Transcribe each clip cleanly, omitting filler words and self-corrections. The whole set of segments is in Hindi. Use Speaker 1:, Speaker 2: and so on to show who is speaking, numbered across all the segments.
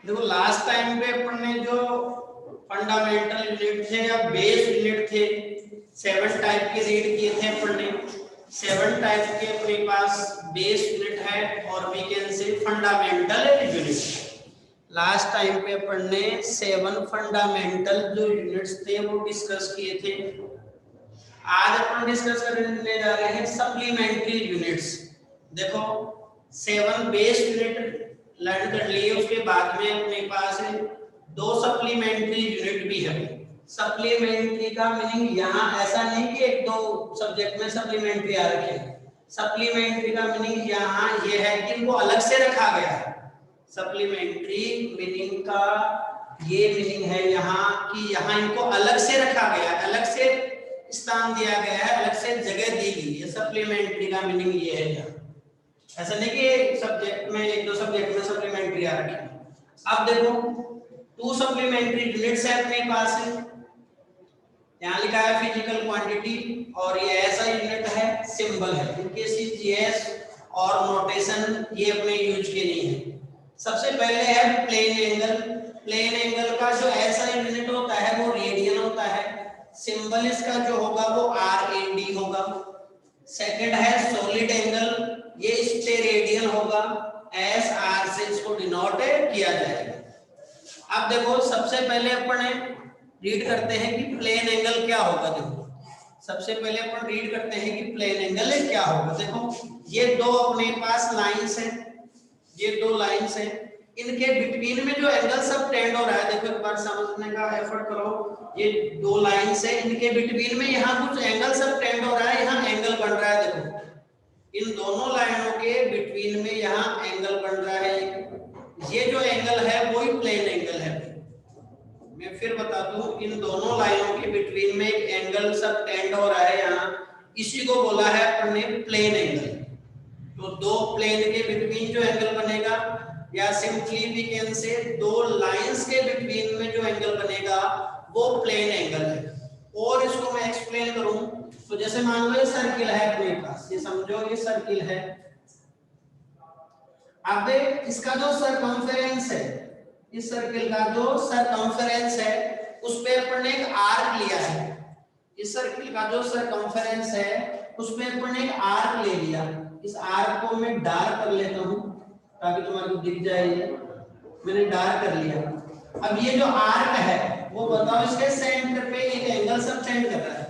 Speaker 1: देखो लास्ट टाइम पे अपन ने जो फंडामेंटल यूनिट थे या बेस यूनिट थे 7 टाइप के रीड किए थे अपन ने। 7 टाइप के अपने पास बेस यूनिट है और we can say fundamental unit. Last time पे अपन ने 7 फंडामेंटल जो यूनिट्स थे वो डिस्कस किए थे। आज अपन डिस्कस करने जा रहे हैं सप्लीमेंट्री यूनिट्स। देखो 7 बेस यूनिट लर्न कर लिए, उसके बाद में अपने पास 2 सप्लीमेंट्री यूनिट भी है। सप्लीमेंट्री का मीनिंग यहाँ ऐसा नहीं कि एक दो सब्जेक्ट में सप्लीमेंट्री आ रखे हैं। सप्लीमेंट्री का मीनिंग यहाँ ये है कि इनको अलग से रखा गया है। सप्लीमेंट्री मीनिंग का ये मीनिंग है यहाँ कि यहाँ इनको अलग से रखा गया है, अलग से स्थान दिया गया है, अलग से जगह दी गई है। सप्लीमेंट्री का मीनिंग ये है यहाँ। ऐसा नहीं कि एक सब्जेक्ट में एक दो सब्जेक्ट में सप्लीमेंट्री आ रखी है। अब देखो 2 सप्लीमेंट्री यूनिट्स है अपने पास है। यहाँ लिखा है फिजिकल क्वांटिटी और ये ऐसा यूनिट है, सिंबल है। इनके जीएस और नोटेशन ये अपने यूज के नहीं है। सबसे पहले है प्लेन एंगल। प्लेन एंगल का जो ऐसा यूनिट होता है वो रेडियन होता है। सिंबल इसका जो होगा वो RAD होगा। सेकंड है सॉलिड एंगल, ये स्टेरेडियन होगा। SR से इसको डिनोट किया जाएगा। अब देखो सबसे पहले अपन रीड करते हैं कि प्लेन एंगल क्या होगा। देखो सबसे पहले अपन रीड करते हैं कि प्लेन एंगल क्या होगा। देखो ये 2 अपने पास लाइंस हैं, ये 2 लाइंस हैं, इनके बिटवीन में जो एंगल सब टेंड हो रहा है, देखो एक बार समझने का एफर्ट करो। ये 2 लाइंस है, इनके बिटवीन में यहाँ कुछ एंगल सब टेंड हो रहा है, यहाँ एंगल बन रहा है। देखो इन दोनों लाइनों के बिटवीन में यहाँ एंगल बन रहा है। ये जो एंगल है वही प्लेन एंगल है। मैं फिर बता दूं, इन दोनों लाइनों के बिटवीन में एक एंगल सब टेंड हो रहा है यहाँ, इसी को बोला है अपन ने प्लेन एंगल। तो 2 प्लेन के बिटवीन जो एंगल बनेगा, या सिंपली वी कैन से 2 लाइंस के बिटवीन में जो एंगल बनेगा वो प्लेन एंगल है। और इसको मैं एक्सप्लेन करूं तो जैसे मान लो ये सर्किल है अपने पास, ये समझो ये सर्किल है। अब इसका जो सरकमफेरेंस है, इस सर्किल का जो सरकमफेरेंस है उस पे अपन ने एक आर्क लिया है। इस सर्किल का जो सरकमफेरेंस है उस पे अपन ने एक आर्क ले लिया। इस आर्क को मैं डार्क कर लेता हूं ताकि तुम्हारे को दिख जाए। ये मैंने डार्क कर लिया। अब ये जो आर्क है वो बताओ इसके सेंटर पे एक एंगल सब टेंड कर रहा है।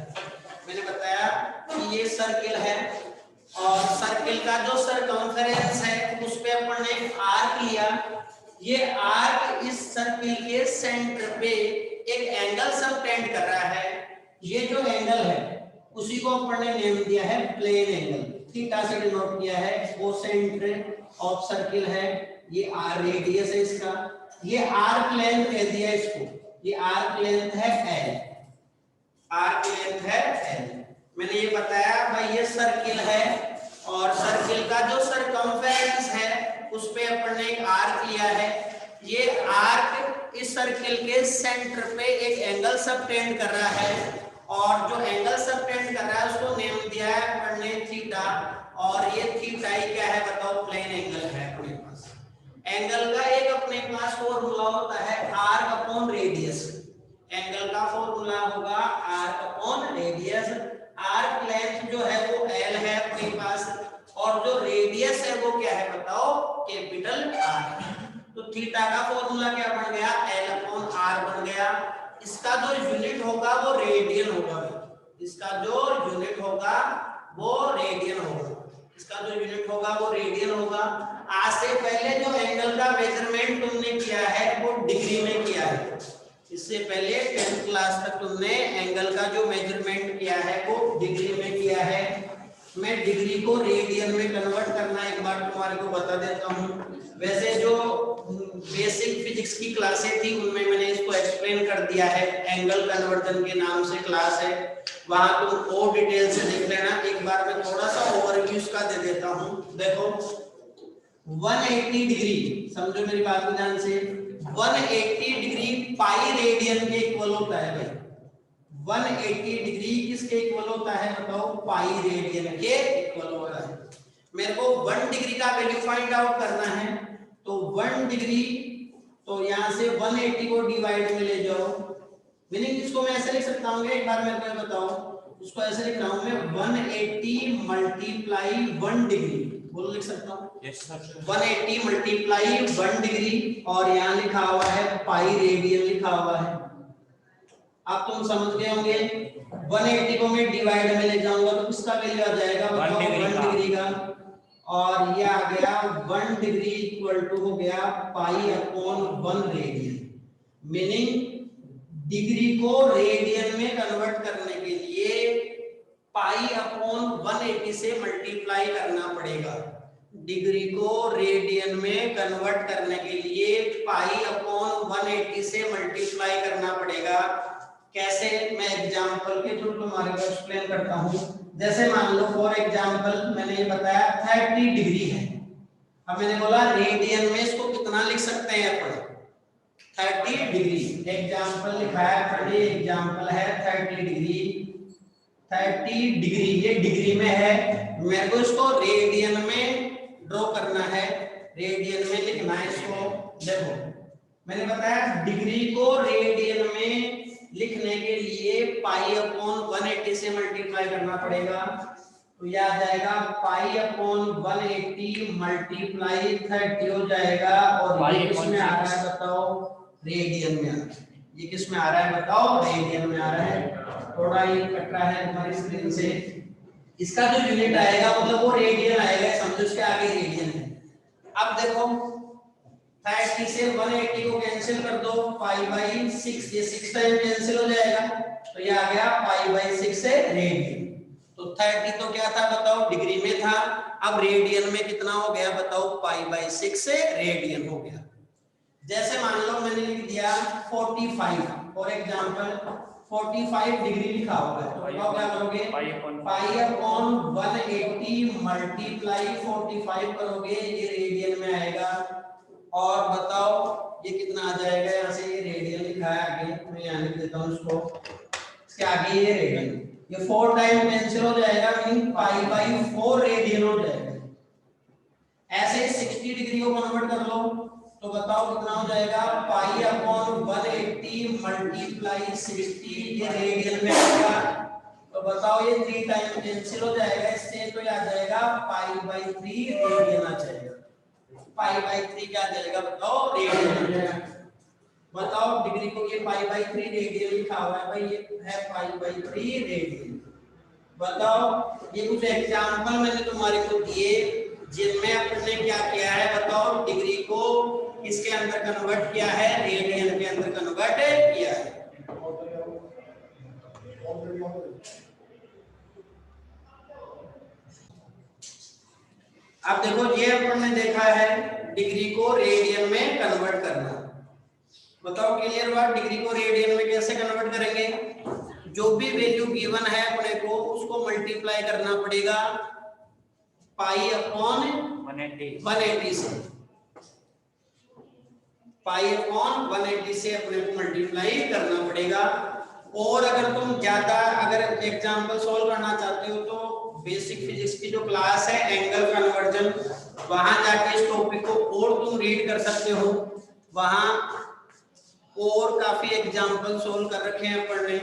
Speaker 1: मैंने बताया कि ये सर्किल है और सर्किल का जो सरकमफेरेंस है उस पे अपन ने एक आर्क लिया। ये आर्क इस सर्किल के सेंटर पे एक एंगल सब टेंड कर रहा है। ये जो एंगल है उसी को अपन ने नेम दिया है प्लेन एंगल, थीटा से डिनोट किया है। वो सेंटर ऑफ सर्किल है, ये आर रेडियस है इसका, ये आर्क लेंथ कह दिया इसको, ये आर्क लेंथ है L, आर्क लेंथ है L। मैंने ये बताया भाई ये सर्किल है और सर्किल का जो सरकमफेरेंस है उस पे अपन ने एक आर्क लिया है। ये आर्क इस सर्किल के सेंटर पे एक एंगल सब टेंड कर रहा है और जो एंगल सब टेंड कर रहा है उसको नेम दिया है अपन ने थीटा। और ये थीटा ही क्या है बताओ, प्लेन एंगल है अपने पास। एंगल का एक अपने पास फॉर्मूला होता है आर्क अपॉन रेडियस। एंगल का फॉर्मूला होगा arc upon radius. Arc length जो है वो L है अपने पास और जो रेडियस है वो क्या है बताओ, कैपिटल R। तो थीटा का फॉर्मूला क्या बन गया, L अपॉन R बन गया। इसका जो यूनिट होगा वो रेडियन होगा। इसका जो यूनिट होगा वो रेडियन होगा। इसका जो यूनिट होगा वो रेडियन होगा। आज से पहले जो एंगल का मेजरमेंट तुमने किया है वो डिग्री में किया है। इससे पहले 10th क्लास तक तुमने एंगल का जो मेजरमेंट किया है वो डिग्री में किया है। मैं डिग्री को रेडियन में कन्वर्ट करना एक बार तुम्हारे को बता देता हूँ। वैसे जो बेसिक फिजिक्स की क्लासें थी उनमें मैंने इसको एक्सप्लेन कर दिया है, एंगल कन्वर्जन के नाम से क्लास है, वहां तुम और डिटेल से देख लेना। एक बार मैं थोड़ा सा ओवरव्यू इसका दे देता हूँ। देखो 180 डिग्री, समझो मेरी बात को ध्यान से, 180 डिग्री पाई रेडियन के इक्वल होता है भाई। 180 डिग्री किसके इक्वल होता है बताओ, पाई रेडियन के इक्वल होता है। मेरे को 1 डिग्री का वैल्यू फाइंड आउट करना है तो 1 डिग्री तो यहाँ से 180 को डिवाइड में ले जाओ, मीनिंग इसको मैं ऐसे लिख सकता हूँ, एक बार मेरे को बताओ, इसको ऐसे लिख रहा हूँ मैं 180 मल्टीप्लाई 1 डिग्री, बोलो लिख सकता हूँ।
Speaker 2: Yes sir.
Speaker 1: 180 मल्टीप्लाई 1 डिग्री और यहाँ लिखा हुआ है पाई रेडियन लिखा हुआ है। अब तुम समझ गए होंगे 180 को मैं डिवाइड में ले जाऊंगा तो किसका वैल्यू आ जाएगा, बताओ 1 डिग्री का, और ये आ गया 1 डिग्री इक्वल टू हो गया pi upon 1 radian. Meaning degree को रेडियन में कन्वर्ट करने के लिए पाई अपॉन 180 से मल्टीप्लाई करना पड़ेगा। डिग्री को रेडियन में कन्वर्ट करने के लिए पाई अपॉन 180 से मल्टीप्लाई करना पड़ेगा। कैसे, मैं एग्जांपल के थ्रू तुम्हारे को एक्सप्लेन करता हूं। जैसे मान लो फॉर एग्जांपल मैंने ये बताया 30 डिग्री है, अब मैंने बोला रेडियन में इसको कितना लिख सकते हैं अपन, 30 डिग्री। एग्जांपल लिखा है, पढ़िए एग्जांपल है 30 डिग्री, 30 डिग्री ये डिग्री में है, मेरे को इसको रेडियन में ड्रॉ करना है, रेडियन में लिखना है इसको। देखो मैंने बताया डिग्री को रेडियन में लिखने के लिए पाई अपॉन 180 से मल्टीप्लाई करना पड़ेगा, तो यह आ जाएगा पाई अपॉन 180 मल्टीप्लाई 30 हो जाएगा, और ये किस में आ रहा है बताओ, रेडियन में आ रहा है। ये किस में आ रहा है बताओ, रेडियन में आ रहा है। थोड़ा ही कट रहा है तुम्हारी स्क्रीन से, इसका जो यूनिट आएगा मतलब वो रेडियन आएगा, समझो इसके आगे रेडियन है। अब देखो 30 से 180 को कैंसिल कर दो, पाई बाई 6, ये 6 टाइम कैंसिल हो जाएगा, तो ये आ गया पाई बाई 6 से रेडियन। तो 30 तो क्या था बताओ, डिग्री में था, अब रेडियन में कितना हो गया बताओ, पाई बाई 6 से रेडियन हो गया। जैसे मान लो मैंने लिख दिया 45, फॉर एग्जांपल 45 डिग्री लिखा हुआ है, तो क्या करोगे, पाई अपॉन 180 मल्टीप्लाई 45 करोगे, ये रेडियन में आएगा, और बताओ ये कितना आ जाएगा, यहाँ से ये रेडियन लिखा है आगे, मैं यहाँ लिख देता हूँ इसको, इसके आगे ये रेडियन, ये 4 टाइम कैंसिल हो जाएगा, मीनिंग पाई बाई 4 रेडियन हो जाएगा। ऐसे 60 डिग्री को कन्वर्ट कर लो, तो बताओ कितना हो जाएगा, पाई अपॉन 180 मल्टीप्लाई 60, ये रेडियन में आएगा, तो बताओ ये 3 टाइम कैंसिल हो जाएगा इससे, तो ये आ जाएगा पाई बाई 3 रेडियन आ जाएगा। पाई बाई 3 क्या आ जाएगा बताओ, रेडियन आ जाएगा। बताओ डिग्री को ये पाई बाई 3 रेडियन लिखा हुआ है भाई, ये है पाई बाई 3 रेडियन। बताओ ये कुछ एग्जांपल मैंने तुम्हारे को दिए जिनमें आपने क्या किया है बताओ, डिग्री को किसके अंदर कन्वर्ट किया है, रेडियन के अंदर कन्वर्ट किया है। अब देखो ये अपन ने देखा है डिग्री को रेडियन में कन्वर्ट करना। बताओ क्लियर हुआ, डिग्री को रेडियन में कैसे कन्वर्ट करेंगे, जो भी वैल्यू गिवन है अपने को उसको मल्टीप्लाई करना पड़ेगा पाई अपॉन 180 से, पाई अपॉन 180 से अपने को मल्टीप्लाई करना पड़ेगा। और अगर तुम ज्यादा अगर एग्जांपल सॉल्व करना चाहते हो तो बेसिक फिजिक्स की जो क्लास है एंगल कन्वर्जन, वहां जाके इस टॉपिक को और तुम रीड कर सकते हो, वहां और काफी एग्जांपल सॉल्व कर रखे हैं अपन ने।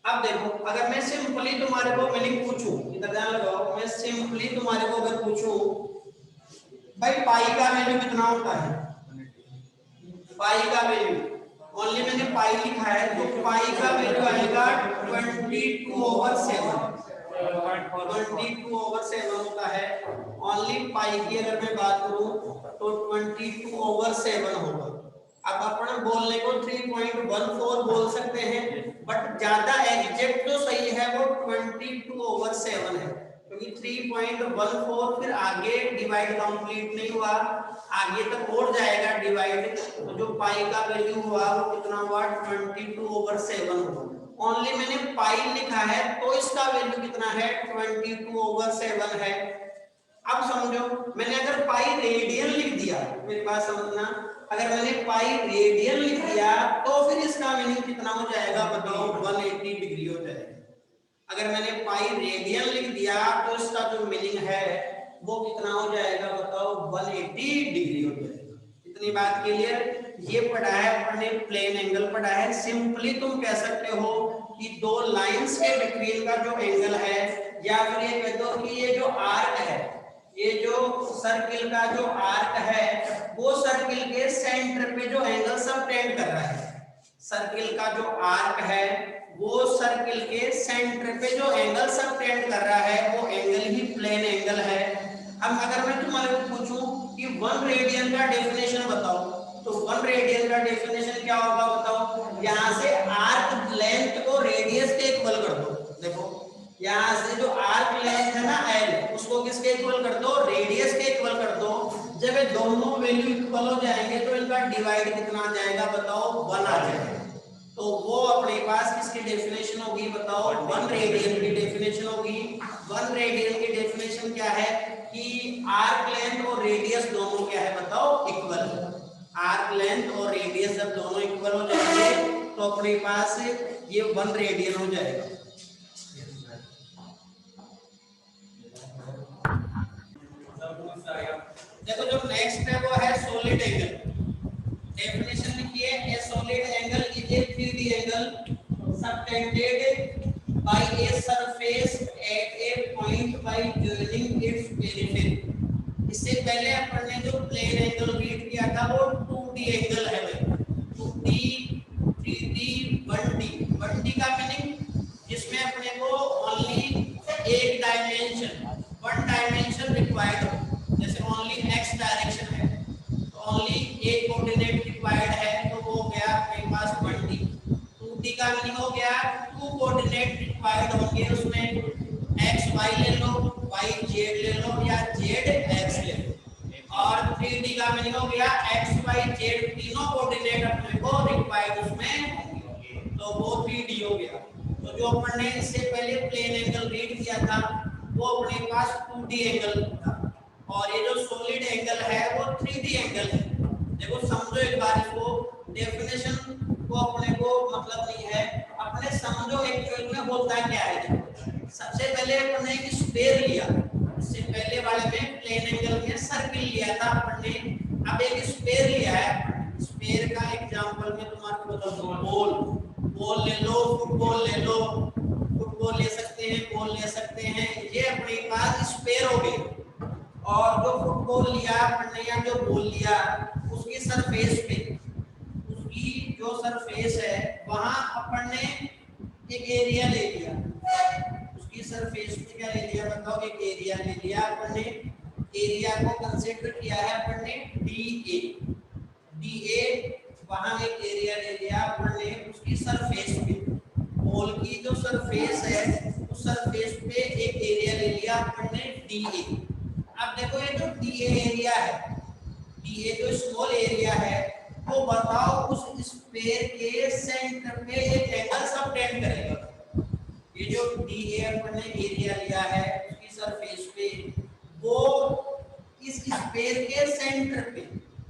Speaker 1: अब देखो अगर मैं सिंपली तुम्हारे को मीनिंग पूछूं, इधर ध्यान लगाओ, मैं सिंपली तुम्हारे को अगर पूछूं भाई पाई का वैल्यू कितना होता है, पाई का वैल्यू ओनली मैंने पाई लिखा है, तो पाई का वैल्यू आएगा 22/7, 22/7 होता है। ओनली पाई की अगर मैं बात करूं तो 22/7 होगा। अब अपन बोलने को 3.14 बोल सकते हैं, बट ज्यादा एग्जैक्ट जो सही है वो 22/7 है, क्योंकि 3.14 फिर आगे डिवाइड कंप्लीट नहीं हुआ, आगे तक और जाएगा डिवाइड, तो जो पाई का वैल्यू हुआ वो कितना हुआ 22/7 हुआ। ओनली मैंने पाई लिखा है तो इसका वैल्यू कितना है 22/7 है। अब समझो मैंने अगर पाई रेडियन लिख दिया, मेरी बात समझना, अगर मैंने पाई रेडियन लिख दिया तो फिर इसका मीनिंग कितना हो जाएगा बताओ, 180 डिग्री हो जाएगा। अगर मैंने पाई रेडियन लिख दिया तो इसका जो मीनिंग है वो कितना हो जाएगा बताओ, 180 डिग्री हो जाएगा। इतनी बात क्लियर। ये पढ़ा है अपन ने, प्लेन एंगल पढ़ा है। सिंपली तुम कह सकते हो कि दो लाइंस के बिटवीन का जो एंगल है, या फिर ये कह दो कि ये जो आर्क है, ये जो सर्किल का जो आर्क है, वो सर्किल के सेंटर पे जो एंगल सबटेंड कर रहा है, सर्किल का जो आर्क है वो सर्किल के सेंटर पे जो एंगल सबटेंड कर रहा है, वो एंगल ही प्लेन एंगल है। अब अगर मैं तुम्हारे को पूछूं कि 1 रेडियन का डेफिनेशन बताओ, तो 1 रेडियन का डेफिनेशन क्या होगा बताओ? यहां से आर्क लेंथ को रेडियस के इक्वल कर दो। देखो यहां से जो आर्क लेंथ है ना l, उसको किसके इक्वल कर दो? रेडियस के इक्वल कर दो। जब ये दोनों वैल्यू इक्वल हो जाएंगे तो इनका डिवाइड कितना आ जाएगा बताओ? 1 आ जाएगा। तो वो अपने पास किसकी डेफिनेशन होगी बताओ? 1 रेडियन की डेफिनेशन होगी। 1 रेडियन की डेफिनेशन क्या है कि आर्क लेंथ और रेडियस दोनों क्या है बताओ? इक्वल। आर्क लेंथ और रेडियस जब दोनों इक्वल हो जाएंगे तो अपने पास ये 1 रेडियन हो जाएगा। देखो जो नेक्स्ट है वो है सॉलिड एंगल। डेफिनेशन लिखिए, ए solid angle is a 3D angle subtended bye a surface at A point by joining it's periphery. इससे पहले अपन ने जो प्लेन एंगल रीड किया था वो 2D एंगल है भाई, 2D 3D 1D। 1D का मीनिंग जिसमें अपने को ओनली एक डायमेंशन, वन डायमेंशन रिक्वायर्ड हो, जैसे ओनली x डायरेक्शन है तो ओनली एक कोऑर्डिनेट रिक्वायर्ड है, तो वो हो गया अपने पास 1D। 2D का मीनिंग हो गया 2 कोऑर्डिनेट रिक्वायर्ड होंगे, उसमें x y ले लो, y z ले लो, या z x ले लो। और 3D का मीनिंग हो गया x y z तीनों कोऑर्डिनेट अपने को रिक्वायर्ड उसमें होंगे, तो वो 3D हो गया। तो जो अपन ने इससे पहले प्लेन एंगल रीड किया था वो अपने पास 2D एंगल था, और ये जो सॉलिड एंगल है वो 3D एंगल है। देखो समझो एक बार इसको, डेफिनेशन को अपने को मतलब नहीं है, अपने समझो एक्चुअल में होता क्या है। सबसे पहले अपन ने एक स्फीयर लिया, इससे पहले वाले में प्लेन एंगल में सर्किल लिया था अपन ने, अब एक स्फीयर लिया है। स्फीयर का एग्जांपल में तुम्हारे को बता दूं, बॉल ले लो, फुटबॉल ले लो, फुटबॉल ले सकते हैं, बॉल ले सकते हैं, ये अपने पास स्फीयर हो गए। और जो फुटबॉल लिया अपन ने या जो बॉल लिया, उसकी सरफेस पे, उसकी जो सरफेस है वहां अपन ने एक एरिया ले लिया, उसकी सरफेस पे क्या ले लिया बताओ? एक एरिया ले लिया अपन ने। एरिया को कंसीडर किया है अपन ने DA, वहां एक एरिया ले लिया अपन ने उसकी सरफेस पे। बॉल की जो सरफेस है उस सरफेस पे एक एरिया ले लिया अपन ने DA। अब देखो ये जो DA एरिया है, DA जो स्मॉल एरिया है, वो बताओ उस स्फीयर के सेंटर पे एक एंगल सबटेंड करेगा। ये जो DA अपन ने एरिया लिया है उसकी सरफेस पे, वो इस स्फीयर के सेंटर पे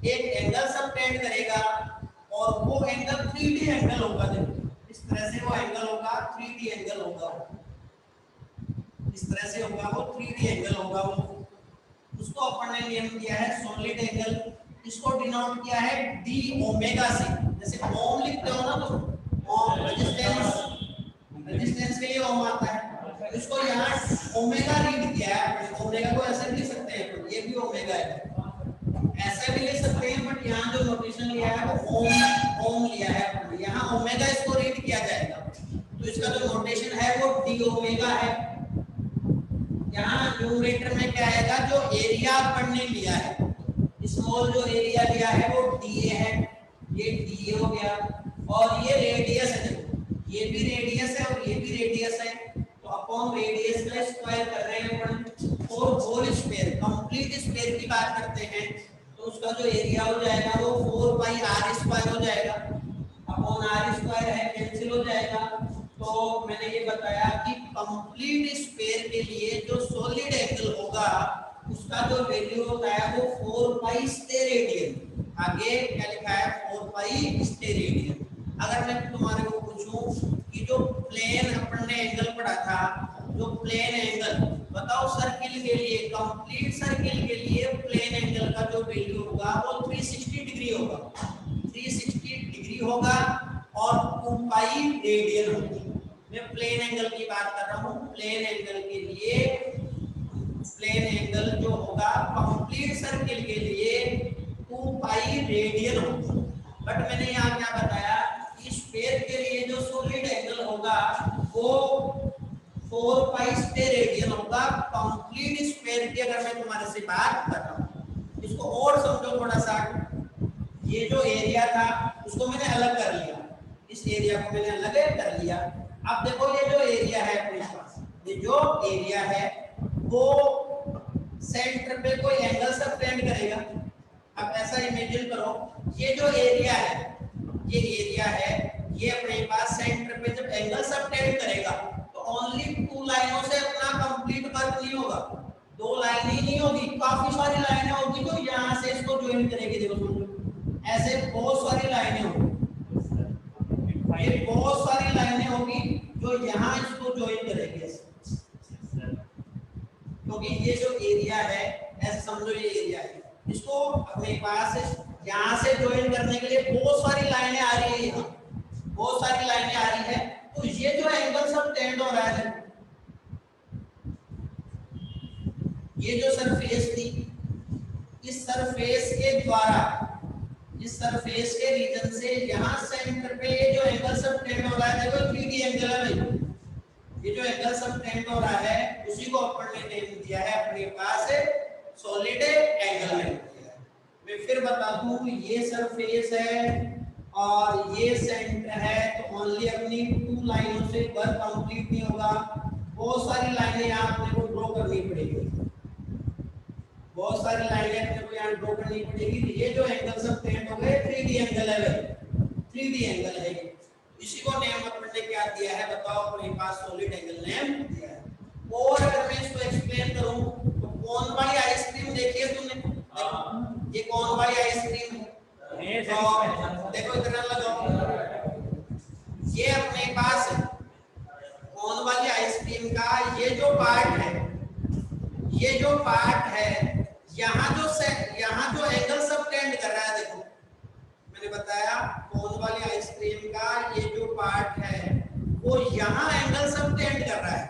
Speaker 1: एक एंगल सबटेंड करेगा, और वो एंगल 3D एंगल होगा। देखो इस तरह से वो एंगल होगा, 3D एंगल होगा, इस तरह से होगा वो 3D एंगल होगा। वो उसको अपन ने नेम दिया है सॉलिड एंगल। इसको डिनोट किया है d ओमेगा से, जैसे ओम लिखते हो ना तो ओम रेजिस्टेंस के लिए ओम आता है, इसको यहाँ ओमेगा रीड किया है। ओमेगा को ऐसे भी लिख सकते हैं, तो ये भी ओमेगा है, ऐसे भी लिख सकते हैं, बट यहाँ जो नोटेशन लिया है वो ओम लिया है, यहाँ ओमेगा इसको रीड किया जाएगा, तो इसका जो नोटेशन है वो d ओमेगा है। यहाँ न्यूमरेटर में क्या आएगा? जो एरिया अपन ने लिया है, स्मॉल जो एरिया लिया है वो DA है, ये DA हो गया, और ये रेडियस है। देखो ये भी रेडियस है और ये भी रेडियस है, तो अपॉन रेडियस का स्क्वायर कर रहे हैं अपन, और होल स्क्वायर, कंप्लीट स्क्वायर की बात करते हैं, तो उसका जो एरिया हो जाएगा वो 4 पाई r स्क्वायर हो जाएगा, अपॉन r स्क्वायर है, कैंसिल हो जाएगा। तो मैंने ये बताया कि कंप्लीट स्फीयर के लिए जो सॉलिड एंगल होगा उसका जो वैल्यू होता है वो 4 पाई स्टेरेडियन। आगे क्या लिखा है? 4 पाई स्टेरेडियन। अगर मैं तुम्हारे को पूछूं कि जो प्लेन अपन ने एंगल पढ़ा था, जो प्लेन एंगल बताओ सर्किल के लिए, कंप्लीट सर्किल के लिए प्लेन एंगल का जो वैल्यू होगा वो 360 डिग्री होगा। 360 होगा और 2 पाई रेडियन होगी। मैं प्लेन एंगल की बात कर रहा हूँ। प्लेन एंगल के लिए प्लेन एंगल जो होगा कंप्लीट सर्किल के लिए 2 पाई रेडियन होगा। बट मैंने यहाँ क्या बताया, स्फीयर के लिए जो सॉलिड एंगल होगा वो 4 पाई स्क्वायर रेडियन होगा कंप्लीट स्फीयर की। अगर मैं तुम्हारे से बात कर रहा हूँ, इसको और समझो थोड़ा सा। ये जो एरिया था उसको मैंने अलग कर लिया, इस एरिया को मैंने अलग कर लिया। अब देखो ये जो एरिया है अपने पास, ये जो एरिया है वो सेंटर पे कोई एंगल सबटेंड करेगा। अब ऐसा इमेजिन करो, ये जो एरिया है, ये एरिया है, ये अपने पास सेंटर पे जब एंगल सबटेंड करेगा तो ओनली 2 लाइनों से अपना कंप्लीट वर्क नहीं होगा, 2 लाइनें ही नहीं होगी, काफी सारी लाइनें होगी जो यहाँ से इसको ज्वाइन करेगी। देखो समझो, ऐसे बहुत सारी लाइनें होगी, ये बहुत सारी लाइनें होगी जो यहाँ इसको ज्वाइन करेगी। क्योंकि ये जो एरिया है, ऐसे समझो ये एरिया है, इसको अपने पास यहाँ से ज्वाइन करने के लिए बहुत सारी लाइनें आ रही है, यहाँ बहुत सारी लाइनें आ रही है। तो ये जो एंगल सब टेंड हो रहा है, ये जो सरफेस थी, इस सरफेस के द्वारा, इस सरफेस के रीजन से यहाँ सेंटर पे ये जो एंगल सब टेंड हो रहा है, देखो 3D एंगल है भाई, ये जो एंगल सब टेंड हो रहा है उसी को अपन ने नेम दिया है अपने पास सॉलिड एंगल नेम दिया है। मैं फिर बता दूं, ये सरफेस है और ये सेंटर है, तो ओनली अपनी 2 लाइनों से वर्क कंप्लीट नहीं होगा, बहुत सारी लाइनें यहाँ अपने को ड्रॉ करनी पड़ेगी, बहुत सारी लाइनें अपने को यहाँ ड्रॉ करनी पड़ेगी। ये जो एंगल सब टेंड हो गए 3D एंगल है भाई, 3D एंगल है, इसी को नेम अपन ने क्या दिया है बताओ, अपने पास सॉलिड एंगल नेम दिया है। और अगर मैं इसको एक्सप्लेन करूं तो कोन वाली आइसक्रीम देखिए तुमने, ये कोन वाली आइसक्रीम है, तो देखो इतना लगाओ, ये अपने पास कोन वाली आइसक्रीम का ये जो पार्ट है, ये जो पार्ट है, यहाँ जो एंगल सब टेंड कर रहा है, देखो मैंने बताया कोन वाली आइसक्रीम का ये जो पार्ट है वो यहाँ एंगल सब टेंड कर रहा है,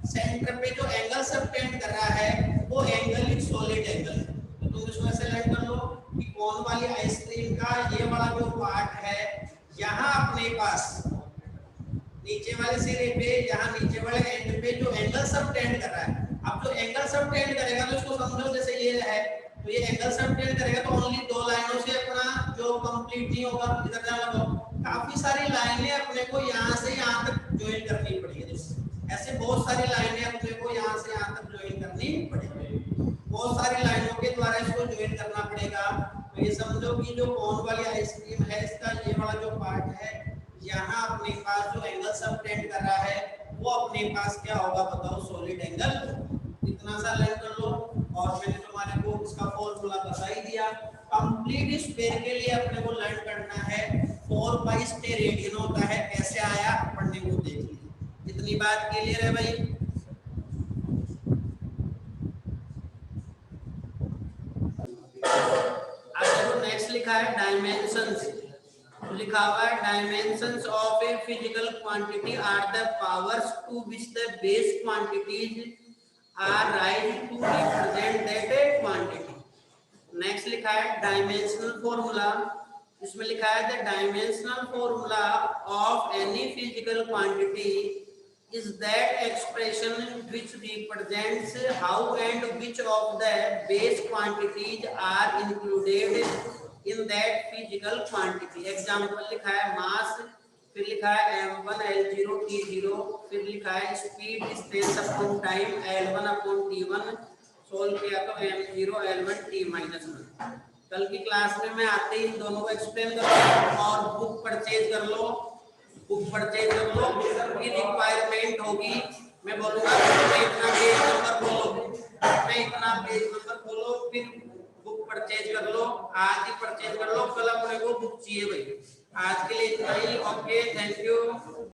Speaker 1: सेंटर पे जो एंगल सब टेंड कर रहा है वो एंगल एक सॉलिड एंगल है। तो तुम इसको ऐसे लर्न कर लो कि कोन वाली आइसक्रीम का ये वाला जो पार्ट है, यहाँ अपने पास नीचे वाले सिरे पे, यहाँ नीचे वाले एंड पे जो एंगल सब टेंड कर रहा है, अब जो एंगल सब टेंड करेगा तो इसको समझो जैसे ये है, तो ये एंगल सब टेंड करेगा तो ओनली 2 लाइनों से अपना जो कंप्लीट नहीं होगा, इधर ध्यान लगाओ, काफी सारी लाइनें अपने को यहाँ से यहाँ तक ज्वाइन करनी पड़ेगी। ऐसे बहुत सारी लाइनें अपने को यहाँ से यहाँ तक ज्वाइन करनी पड़ेगी, बहुत सारी लाइनों के द्वारा इसको ज्वाइन करना पड़ेगा। तो ये समझो कि जो कोन वाली आइसक्रीम है, इसका ये वाला जो पार्ट है, यहाँ अपने पास जो एंगल सब टेंड कर रहा है वो अपने पास क्या होगा बताओ, सॉलिड एंगल। इतना सा लर्न कर लो। और मैंने तुम्हारे को इसका फॉर्मूला बता ही दिया। कंप्लीट स्फीयर के लिए अपने को लर्न करना है 4 पाई स्क्वायर रेडियन होता है, कैसे आया पढ़ने को देख लीजिए। इतनी बात क्लियर है भाई? अब देखो नेक्स्ट लिखा है डायमेंशंस, लिखा हुआ है dimensions of a physical quantity are the powers to which the base quantities are raise to represent that quantity. Next लिखा है डायमेंशनल फॉर्मूला, इसमें लिखा है the dimensional formula of any physical quantity is that expression which represents how and which of the base quantities are included in that physical quantity। Example लिखा है मास, फिर लिखा है m1 l0 t0, फिर लिखा है speed distance upon time l1 upon t1, solve किया तो m0 l1 t-1। कल की क्लास में मैं आते ही इन दोनों को एक्सप्लेन करूंगा और बुक परचेज कर लो, बुक परचेज कर लो, सबकी रिक्वायरमेंट होगी। मैं बोलूंगा